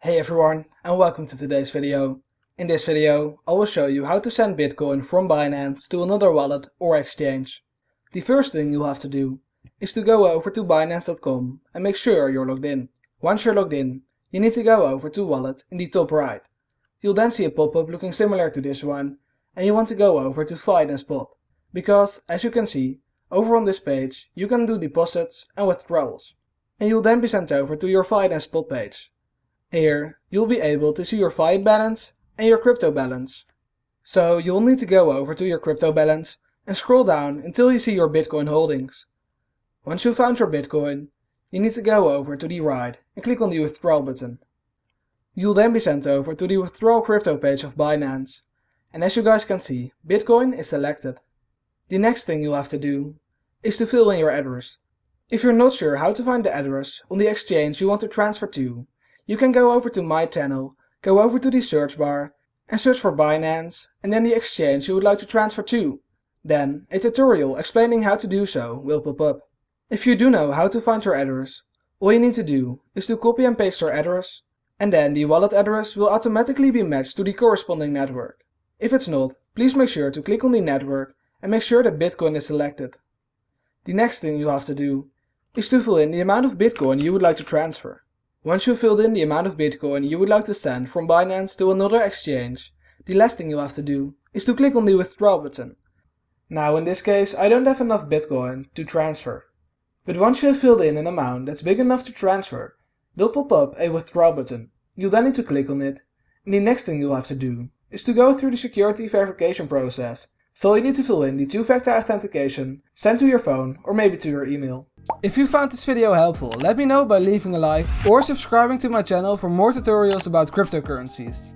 Hey everyone, and welcome to today's video. In this video, I will show you how to send Bitcoin from Binance to another wallet or exchange. The first thing you'll have to do is to go over to Binance.com and make sure you're logged in. Once you're logged in, you need to go over to Wallet in the top right. You'll then see a pop-up looking similar to this one, and you want to go over to Find and Spot. Because, as you can see, over on this page, you can do deposits and withdrawals. And you'll then be sent over to your Find and Spot page. Here, you'll be able to see your fiat balance and your crypto balance. So you'll need to go over to your crypto balance and scroll down until you see your Bitcoin holdings. Once you've found your Bitcoin, you need to go over to the right and click on the withdrawal button. You'll then be sent over to the withdrawal crypto page of Binance. And as you guys can see, Bitcoin is selected. The next thing you'll have to do is to fill in your address. If you're not sure how to find the address on the exchange you want to transfer to, you can go over to My Channel, go over to the search bar and search for Binance and then the exchange you would like to transfer to. Then a tutorial explaining how to do so will pop up. If you do know how to find your address, all you need to do is to copy and paste your address, and then the wallet address will automatically be matched to the corresponding network. If it's not, please make sure to click on the network and make sure that Bitcoin is selected. The next thing you have to do is to fill in the amount of Bitcoin you would like to transfer. Once you've filled in the amount of Bitcoin you would like to send from Binance to another exchange, the last thing you have to do is to click on the withdrawal button. Now in this case I don't have enough Bitcoin to transfer. But once you have filled in an amount that's big enough to transfer, there'll pop up a withdrawal button. You'll then need to click on it, and the next thing you'll have to do is to go through the security verification process. So you need to fill in the two-factor authentication sent to your phone or maybe to your email. If you found this video helpful, let me know by leaving a like or subscribing to my channel for more tutorials about cryptocurrencies.